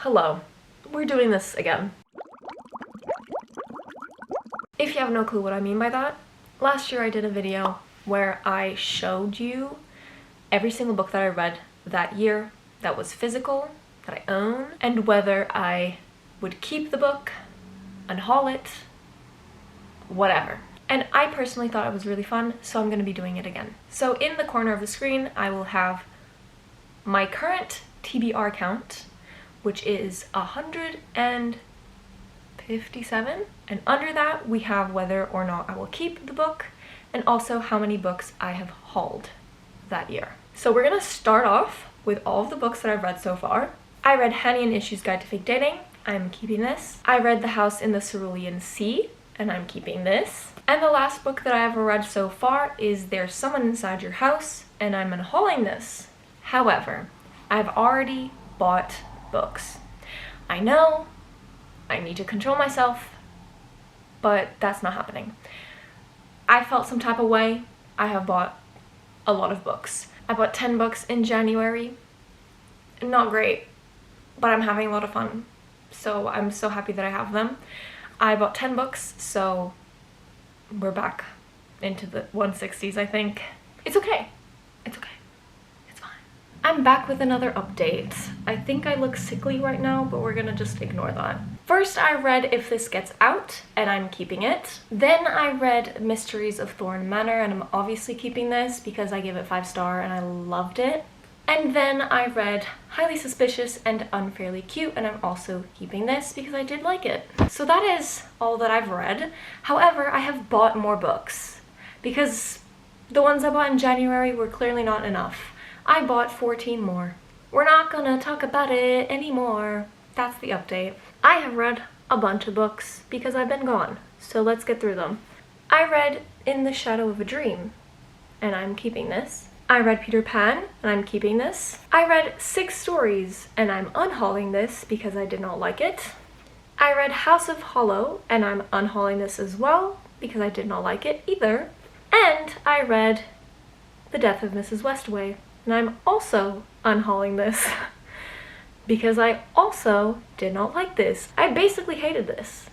Hello. We're doing this again. If you have no clue what I mean by that, last year I did a video where I showed you every single book that I read that year that was physical, that I own, and whether I would keep the book, unhaul it, whatever. And I personally thought it was really fun, so I'm going to be doing it again. So in the corner of the screen, I will have my current TBR count, which is 157, and under that we have whether or not I will keep the book, and also how many books I have hauled that year. So we're gonna start off with all of the books that I've read so far. I read Hanny and Issue's Guide to Fake Dating. I'm keeping this. I read The House in the Cerulean Sea, and I'm keeping this. And the last book that I have read so far is There's Someone Inside Your House, and I'm unhauling this. However, I've already bought books. I know I need to control myself, but that's not happening. I felt some type of way. I have bought a lot of books. I bought 10 books in January. Not great, but I'm having a lot of fun. So I'm so happy that I have them. I bought 10 books, so we're back into the 160s, I think. It's okay. It's okay. I'm back with another update. I think I look sickly right now, but we're gonna just ignore that. First, I read If This Gets Out, and I'm keeping it. Then I read Mysteries of Thorn Manor, and I'm obviously keeping this because I gave it 5-star and I loved it. And then I read Highly Suspicious and Unfairly Cute, and I'm also keeping this because I did like it. So that is all that I've read. However, I have bought more books because the ones I bought in January were clearly not enough. I bought 14 more. We're not gonna talk about it anymore. That's the update. I have read a bunch of books because I've been gone, so let's get through them. I read In the Shadow of a Dream, and I'm keeping this. I read Peter Pan, and I'm keeping this. I read 6 Stories, and I'm unhauling this because I did not like it. I read House of Hollow, and I'm unhauling this as well because I did not like it either. And I read The Death of Mrs. Westaway, and I'm also unhauling this because I also did not like this. I basically hated this.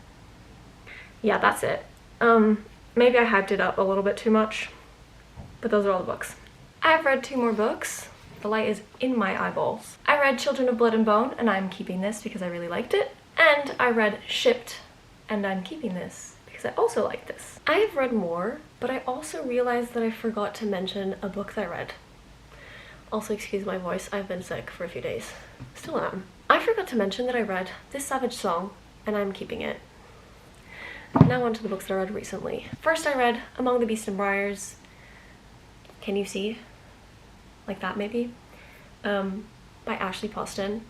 Yeah, that's it. Maybe I hyped it up a little bit too much, but those are all the books. I've read 2 more books. The light is in my eyeballs. I read Children of Blood and Bone, and I'm keeping this because I really liked it. And I read Shipped, and I'm keeping this because I also like this. I have read more, but I also realized that I forgot to mention a book that I read. Also, excuse my voice, I've been sick for a few days. Still am. I forgot to mention that I read This Savage Song, and I'm keeping it. Now on to the books that I read recently. First I read Among the Beast and Briars. Can you see? Like that maybe? By Ashley Poston.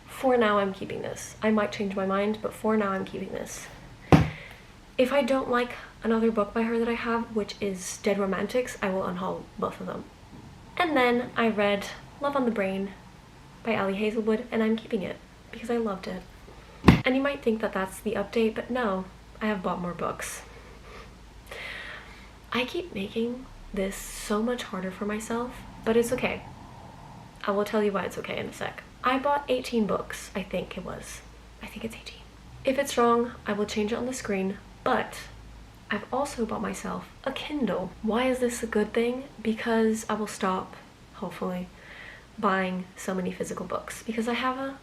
For now I'm keeping this. I might change my mind, but for now I'm keeping this. If I don't like another book by her that I have, which is Dead Romantics, I will unhaul both of them. And then I read Love on the Brain by Ali Hazelwood, and I'm keeping it because I loved it. And you might think that that's the update, but no, I have bought more books. I keep making this so much harder for myself, but it's okay. I will tell you why it's okay in a sec. I bought 18 books, I think it was. I think it's 18. If it's wrong, I will change it on the screen, but I've also bought myself a Kindle. Why is this a good thing? Because I will stop, hopefully, buying so many physical books because I have a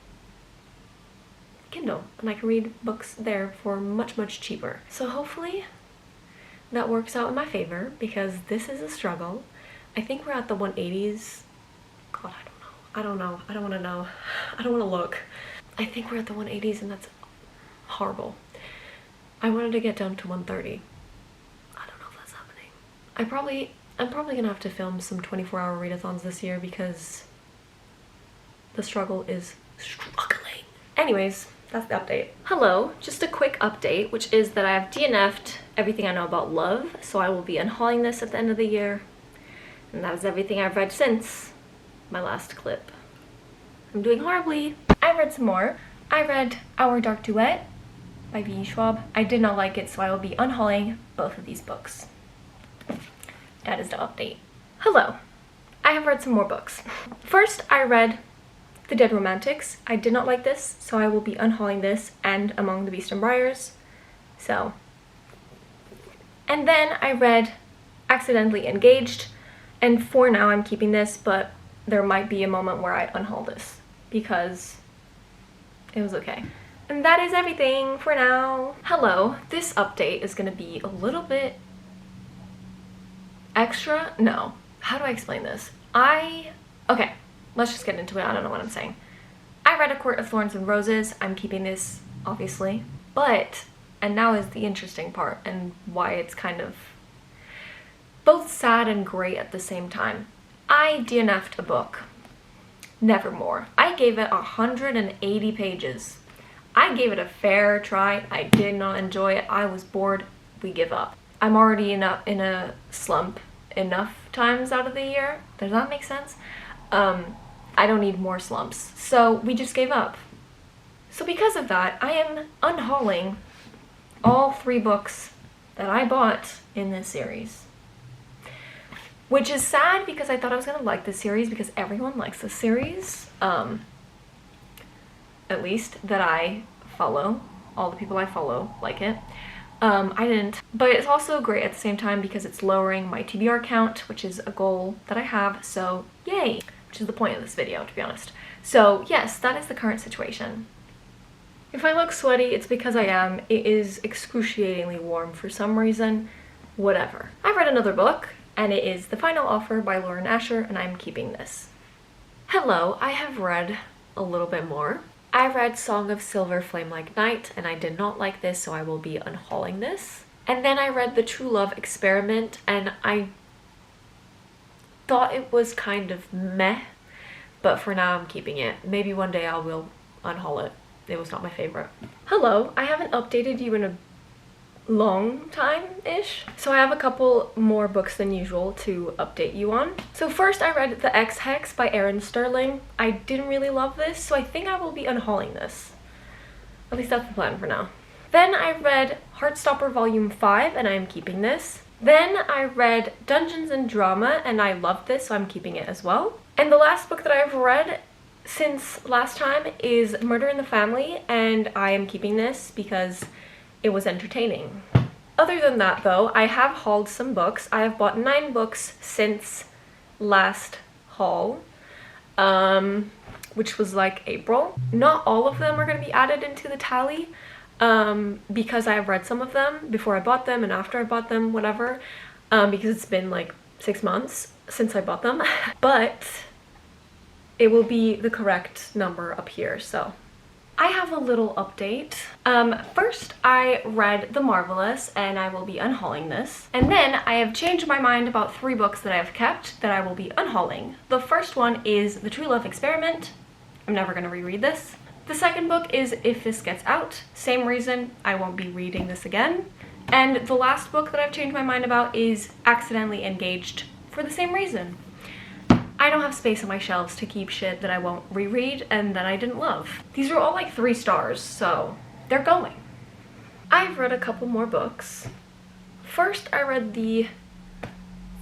Kindle and I can read books there for much, much cheaper. So hopefully that works out in my favor because this is a struggle. I think we're at the 180s. God, I don't know. I don't want to know. I don't want to look. I think we're at the 180s and that's horrible. I wanted to get down to 130. I'm probably gonna have to film some 24-hour readathons this year because the struggle is struggling. Anyways, that's the update. Hello, just a quick update, which is that I have DNF'd everything I know about love, so I will be unhauling this at the end of the year. And that is everything I've read since my last clip. I'm doing horribly. I read some more. I read Our Dark Duet by V. Schwab. I did not like it, so I will be unhauling both of these books. That is the update. Hello. I have read some more books. First, I read The Dead Romantics. I did not like this, so I will be unhauling this and Among the Beast and Briars. So. And then I read Accidentally Engaged, and for now I'm keeping this, but there might be a moment where I unhaul this because it was okay. And that is everything for now. Hello, this update is gonna be a little bit extra. No, how do I explain this? Okay, let's just get into it. I don't know what I'm saying. I read A Court of Thorns and Roses. I'm keeping this, obviously, but, and now is the interesting part and why it's kind of both sad and great at the same time. I DNF'd a book, Nevermore. I gave it 180 pages. I gave it a fair try. I did not enjoy it. I was bored. We give up. I'm already in a slump enough times out of the year. Does that make sense? I don't need more slumps. So we just gave up. So because of that, I am unhauling all 3 books that I bought in this series. Which is sad because I thought I was gonna like this series because everyone likes this series. At least that I follow. All the people I follow like it. I didn't. But it's also great at the same time because it's lowering my TBR count, which is a goal that I have, so yay! Which is the point of this video, to be honest. So yes, that is the current situation. If I look sweaty, it's because I am. It is excruciatingly warm for some reason. Whatever. I read another book, and it is The Final Offer by Lauren Asher, and I'm keeping this. Hello, I have read a little bit more. I read Song of Silver Flame Like Night, and I did not like this, so I will be unhauling this. And then I read The True Love Experiment, and I thought it was kind of meh, but for now I'm keeping it. Maybe one day I will unhaul it. It was not my favorite. Hello, I haven't updated you in a long time-ish. So I have a couple more books than usual to update you on. So first I read The X-Hex by Erin Sterling. I didn't really love this, so I think I will be unhauling this. At least that's the plan for now. Then I read Heartstopper Volume 5, and I am keeping this. Then I read Dungeons and Drama, and I loved this, so I'm keeping it as well. And the last book that I've read since last time is Murder in the Family, and I am keeping this because it was entertaining. Other than that though, I have hauled some books. I have bought 9 books since last haul, which was like April. Not all of them are going to be added into the tally because I have read some of them before I bought them and after I bought them, whatever, because it's been like 6 months since I bought them. But it will be the correct number up here, so. I have a little update. First I read The Marvelous, and I will be unhauling this. And then I have changed my mind about 3 books that I've kept that I will be unhauling. The first one is The True Love Experiment. I'm never gonna reread this. The second book is If This Gets Out. Same reason, I won't be reading this again. And the last book that I've changed my mind about is Accidentally Engaged for the same reason. I don't have space on my shelves to keep shit that I won't reread and that I didn't love. These are all like 3 stars, so they're going. I've read a couple more books. First, I read the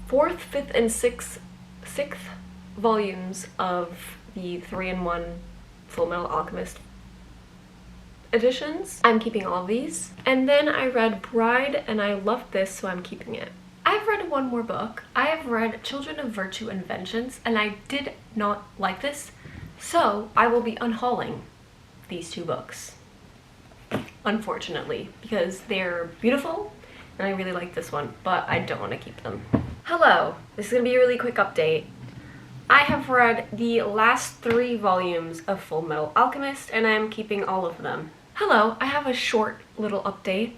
4th, 5th, and 6th volumes of the 3-in-1 Full Metal Alchemist editions. I'm keeping all of these. And then I read Bride, and I loved this, so I'm keeping it. I've read one more book. I have read Children of Virtue and Vengeance, and I did not like this, so I will be unhauling these 2 books, unfortunately, because they're beautiful, and I really like this one, but I don't want to keep them. Hello, this is going to be a really quick update. I have read the last 3 volumes of Full Metal Alchemist, and I am keeping all of them. Hello, I have a short little update,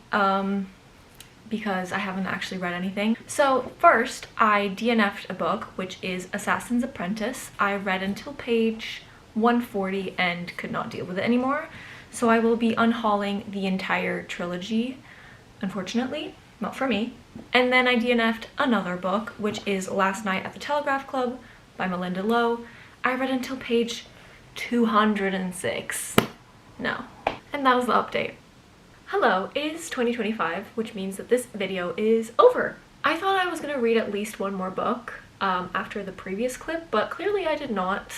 because I haven't actually read anything. So first, I DNF'd a book, which is Assassin's Apprentice. I read until page 140 and could not deal with it anymore. So I will be unhauling the entire trilogy, unfortunately, not for me. And then I DNF'd another book, which is Last Night at the Telegraph Club by Melinda Lowe. I read until page 206. No. And that was the update. Hello, it is 2025, which means that this video is over. I thought I was gonna read at least one more book after the previous clip, but clearly I did not,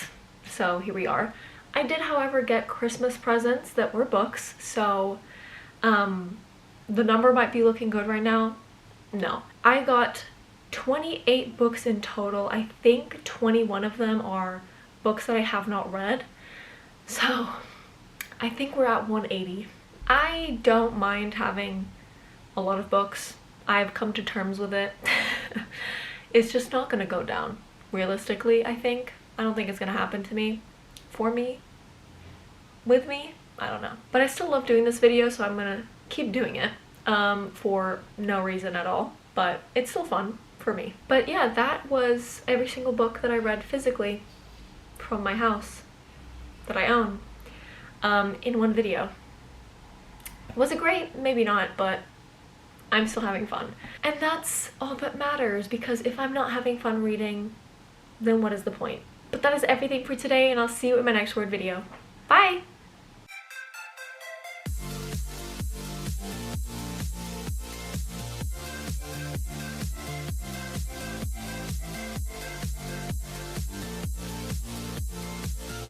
so here we are. I did, however, get Christmas presents that were books, so the number might be looking good right now. No. I got 28 books in total. I think 21 of them are books that I have not read. So I think we're at 180. I don't mind having a lot of books. I've come to terms with it. It's just not gonna go down. Realistically, I think. I don't think it's gonna happen to me. For me. With me. I don't know. But I still love doing this video, so I'm gonna keep doing it. For no reason at all. But it's still fun for me. But yeah, that was every single book that I read physically from my house that I own in one video. Was it great? Maybe not, but I'm still having fun. And that's all that matters, because if I'm not having fun reading, then what is the point? But that is everything for today, and I'll see you in my next word video. Bye!